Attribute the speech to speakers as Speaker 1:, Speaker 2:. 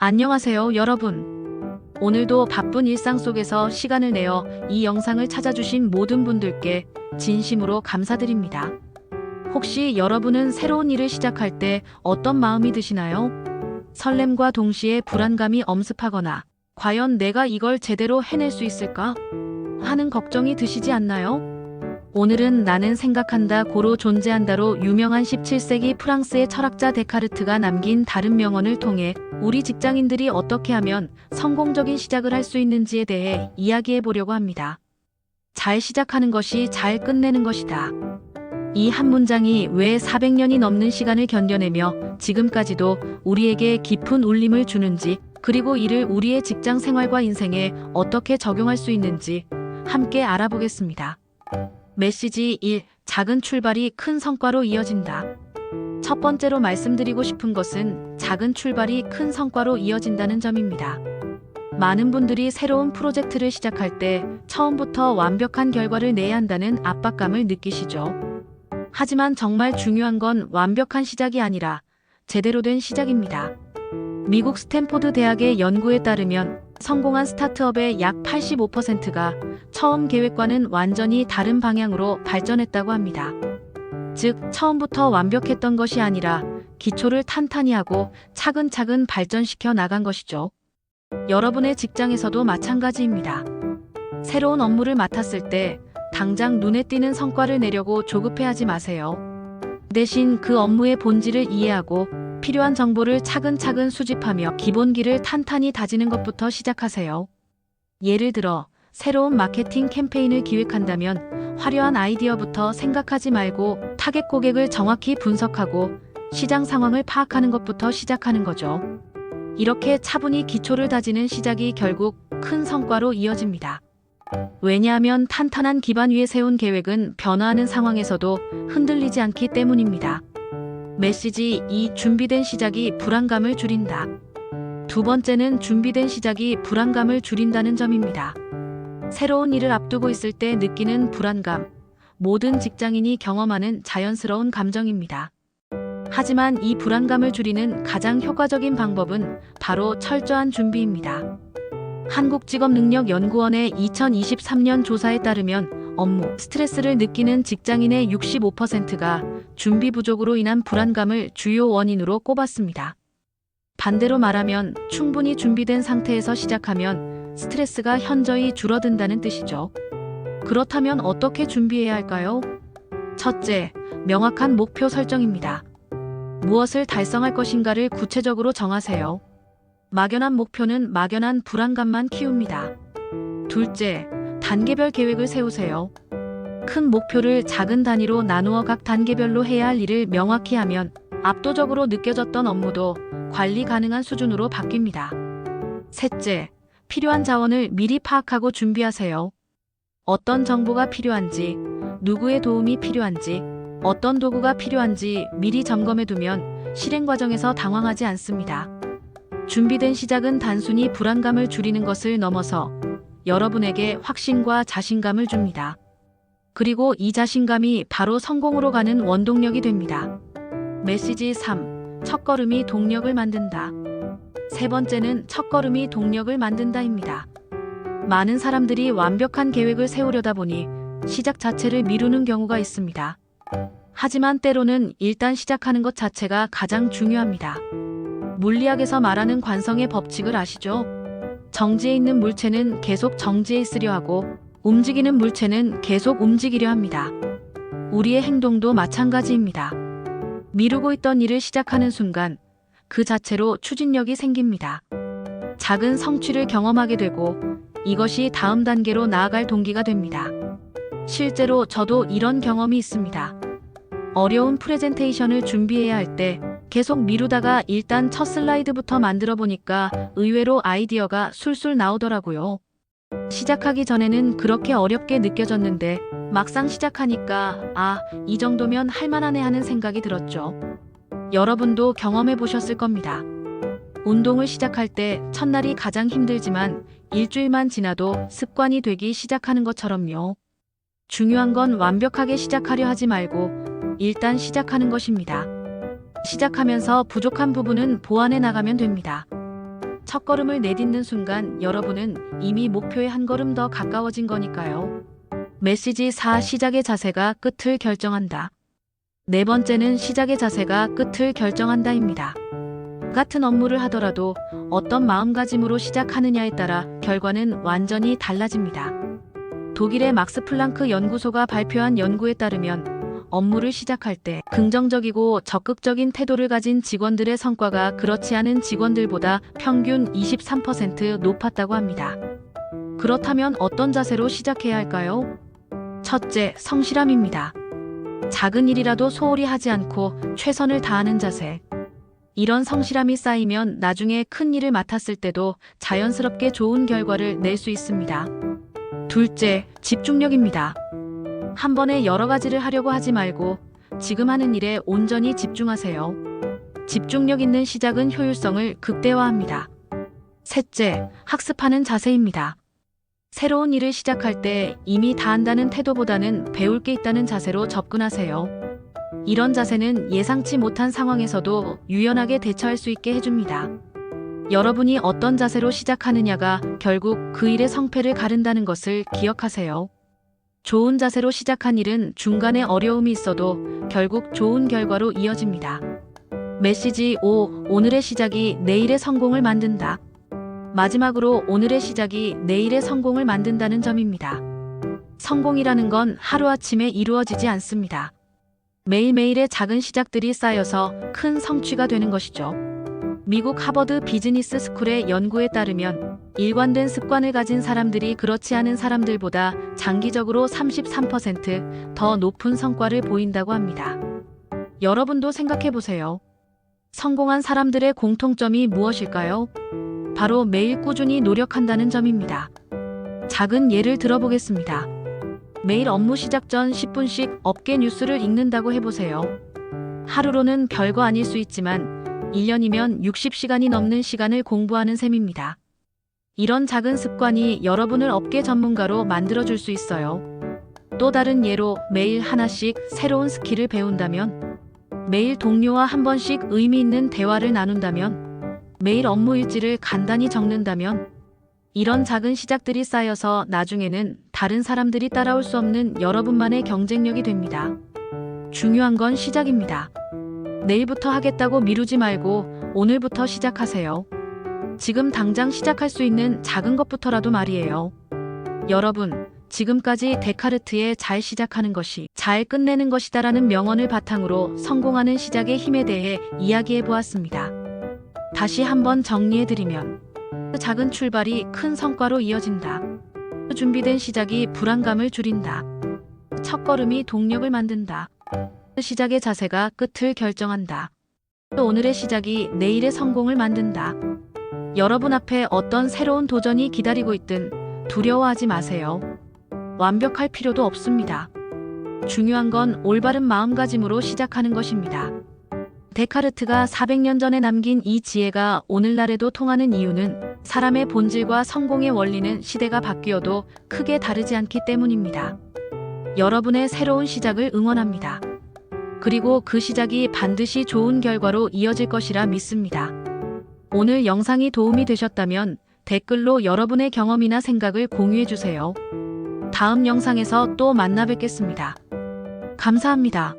Speaker 1: 안녕하세요, 여러분. 오늘도 바쁜 일상 속에서 시간을 내어 이 영상을 찾아주신 모든 분들께 진심으로 감사드립니다. 혹시 여러분은 새로운 일을 시작할 때 어떤 마음이 드시나요? 설렘과 동시에 불안감이 엄습하거나 과연 내가 이걸 제대로 해낼 수 있을까? 하는 걱정이 드시지 않나요? 오늘은 나는 생각한다 고로 존재한다로 유명한 17세기 프랑스의 철학자 데카르트가 남긴 다른 명언을 통해 우리 직장인들이 어떻게 하면 성공적인 시작을 할 수 있는지에 대해 이야기해 보려고 합니다. 잘 시작하는 것이 잘 끝내는 것이다. 이 한 문장이 왜 400년이 넘는 시간을 견뎌내며 지금까지도 우리에게 깊은 울림을 주는지, 그리고 이를 우리의 직장 생활과 인생에 어떻게 적용할 수 있는지 함께 알아보겠습니다. 메시지 1. 작은 출발이 큰 성과로 이어진다. 첫 번째로 말씀드리고 싶은 것은 작은 출발이 큰 성과로 이어진다는 점입니다. 많은 분들이 새로운 프로젝트를 시작할 때 처음부터 완벽한 결과를 내야 한다는 압박감을 느끼시죠. 하지만 정말 중요한 건 완벽한 시작이 아니라 제대로 된 시작입니다. 미국 스탠포드 대학의 연구에 따르면 성공한 스타트업의 약 85%가 처음 계획과는 완전히 다른 방향으로 발전했다고 합니다. 즉, 처음부터 완벽했던 것이 아니라 기초를 탄탄히 하고 차근차근 발전시켜 나간 것이죠. 여러분의 직장에서도 마찬가지입니다. 새로운 업무를 맡았을 때 당장 눈에 띄는 성과를 내려고 조급해하지 마세요. 대신 그 업무의 본질을 이해하고 필요한 정보를 차근차근 수집하며 기본기를 탄탄히 다지는 것부터 시작하세요. 예를 들어, 새로운 마케팅 캠페인을 기획한다면 화려한 아이디어부터 생각하지 말고 타겟 고객을 정확히 분석하고 시장 상황을 파악하는 것부터 시작하는 거죠. 이렇게 차분히 기초를 다지는 시작이 결국 큰 성과로 이어집니다. 왜냐하면 탄탄한 기반 위에 세운 계획은 변화하는 상황에서도 흔들리지 않기 때문입니다. 메시지 2. 준비된 시작이 불안감을 줄인다. 두 번째는 준비된 시작이 불안감을 줄인다는 점입니다. 새로운 일을 앞두고 있을 때 느끼는 불안감, 모든 직장인이 경험하는 자연스러운 감정입니다. 하지만 이 불안감을 줄이는 가장 효과적인 방법은 바로 철저한 준비입니다. 한국직업능력연구원의 2023년 조사에 따르면 업무 스트레스를 느끼는 직장인의 65%가 준비 부족으로 인한 불안감을 주요 원인으로 꼽았습니다. 반대로 말하면 충분히 준비된 상태에서 시작하면 스트레스가 현저히 줄어든다는 뜻이죠. 그렇다면 어떻게 준비해야 할까요? 첫째, 명확한 목표 설정입니다. 무엇을 달성할 것인가를 구체적으로 정하세요. 막연한 목표는 막연한 불안감만 키웁니다. 둘째, 단계별 계획을 세우세요. 큰 목표를 작은 단위로 나누어 각 단계별로 해야 할 일을 명확히 하면 압도적으로 느껴졌던 업무도 관리 가능한 수준으로 바뀝니다. 셋째, 필요한 자원을 미리 파악하고 준비하세요. 어떤 정보가 필요한지, 누구의 도움이 필요한지, 어떤 도구가 필요한지 미리 점검해두면 실행 과정에서 당황하지 않습니다. 준비된 시작은 단순히 불안감을 줄이는 것을 넘어서 여러분에게 확신과 자신감을 줍니다. 그리고 이 자신감이 바로 성공으로 가는 원동력이 됩니다. 메시지 3. 첫걸음이 동력을 만든다. 세 번째는 첫걸음이 동력을 만든다입니다. 많은 사람들이 완벽한 계획을 세우려다 보니 시작 자체를 미루는 경우가 있습니다. 하지만 때로는 일단 시작하는 것 자체가 가장 중요합니다. 물리학에서 말하는 관성의 법칙을 아시죠? 정지해 있는 물체는 계속 정지해 있으려 하고 움직이는 물체는 계속 움직이려 합니다. 우리의 행동도 마찬가지입니다. 미루고 있던 일을 시작하는 순간 그 자체로 추진력이 생깁니다. 작은 성취를 경험하게 되고 이것이 다음 단계로 나아갈 동기가 됩니다. 실제로 저도 이런 경험이 있습니다. 어려운 프레젠테이션을 준비해야 할 때 계속 미루다가 일단 첫 슬라이드부터 만들어 보니까 의외로 아이디어가 술술 나오더라고요. 시작하기 전에는 그렇게 어렵게 느껴졌는데 막상 시작하니까 이 정도면 할만하네 하는 생각이 들었죠. 여러분도 경험해 보셨을 겁니다. 운동을 시작할 때 첫날이 가장 힘들지만 일주일만 지나도 습관이 되기 시작하는 것처럼요. 중요한 건 완벽하게 시작하려 하지 말고 일단 시작하는 것입니다. 시작하면서 부족한 부분은 보완해 나가면 됩니다. 첫걸음을 내딛는 순간 여러분은 이미 목표에 한 걸음 더 가까워진 거니까요. 메시지 4. 시작의 자세가 끝을 결정한다. 네 번째는 시작의 자세가 끝을 결정한다입니다. 같은 업무를 하더라도 어떤 마음가짐으로 시작하느냐에 따라 결과는 완전히 달라집니다. 독일의 막스 플랑크 연구소가 발표한 연구에 따르면 업무를 시작할 때 긍정적이고 적극적인 태도를 가진 직원들의 성과가 그렇지 않은 직원들보다 평균 23% 높았다고 합니다. 그렇다면 어떤 자세로 시작해야 할까요? 첫째, 성실함입니다. 작은 일이라도 소홀히 하지 않고 최선을 다하는 자세. 이런 성실함이 쌓이면 나중에 큰 일을 맡았을 때도 자연스럽게 좋은 결과를 낼 수 있습니다. 둘째, 집중력입니다. 한 번에 여러 가지를 하려고 하지 말고 지금 하는 일에 온전히 집중하세요. 집중력 있는 시작은 효율성을 극대화합니다. 셋째, 학습하는 자세입니다. 새로운 일을 시작할 때 이미 다 한다는 태도보다는 배울 게 있다는 자세로 접근하세요. 이런 자세는 예상치 못한 상황에서도 유연하게 대처할 수 있게 해줍니다. 여러분이 어떤 자세로 시작하느냐가 결국 그 일의 성패를 가른다는 것을 기억하세요. 좋은 자세로 시작한 일은 중간에 어려움이 있어도 결국 좋은 결과로 이어집니다. 메시지 5. 오늘의 시작이 내일의 성공을 만든다. 마지막으로 오늘의 시작이 내일의 성공을 만든다는 점입니다. 성공이라는 건 하루아침에 이루어지지 않습니다. 매일매일의 작은 시작들이 쌓여서 큰 성취가 되는 것이죠. 미국 하버드 비즈니스 스쿨의 연구에 따르면 일관된 습관을 가진 사람들이 그렇지 않은 사람들보다 장기적으로 33% 더 높은 성과를 보인다고 합니다. 여러분도 생각해 보세요. 성공한 사람들의 공통점이 무엇일까요? 바로 매일 꾸준히 노력한다는 점입니다. 작은 예를 들어보겠습니다. 매일 업무 시작 전 10분씩 업계 뉴스를 읽는다고 해보세요. 하루로는 별거 아닐 수 있지만 1년이면 60시간이 넘는 시간을 공부하는 셈입니다. 이런 작은 습관이 여러분을 업계 전문가로 만들어줄 수 있어요. 또 다른 예로 매일 하나씩 새로운 스킬을 배운다면, 매일 동료와 한 번씩 의미 있는 대화를 나눈다면, 매일 업무 일지를 간단히 적는다면, 이런 작은 시작들이 쌓여서 나중에는 다른 사람들이 따라올 수 없는 여러분만의 경쟁력이 됩니다. 중요한 건 시작입니다. 내일부터 하겠다고 미루지 말고 오늘부터 시작하세요. 지금 당장 시작할 수 있는 작은 것부터라도 말이에요. 여러분, 지금까지 데카르트의 잘 시작하는 것이 잘 끝내는 것이다라는 명언을 바탕으로 성공하는 시작의 힘에 대해 이야기해 보았습니다. 다시 한번 정리해드리면, 작은 출발이 큰 성과로 이어진다. 준비된 시작이 불안감을 줄인다. 첫걸음이 동력을 만든다. 시작의 자세가 끝을 결정한다. 오늘의 시작이 내일의 성공을 만든다. 여러분 앞에 어떤 새로운 도전이 기다리고 있든 두려워하지 마세요. 완벽할 필요도 없습니다. 중요한 건 올바른 마음가짐으로 시작하는 것입니다. 데카르트가 400년 전에 남긴 이 지혜가 오늘날에도 통하는 이유는 사람의 본질과 성공의 원리는 시대가 바뀌어도 크게 다르지 않기 때문입니다. 여러분의 새로운 시작을 응원합니다. 그리고 그 시작이 반드시 좋은 결과로 이어질 것이라 믿습니다. 오늘 영상이 도움이 되셨다면 댓글로 여러분의 경험이나 생각을 공유해주세요. 다음 영상에서 또 만나 뵙겠습니다. 감사합니다.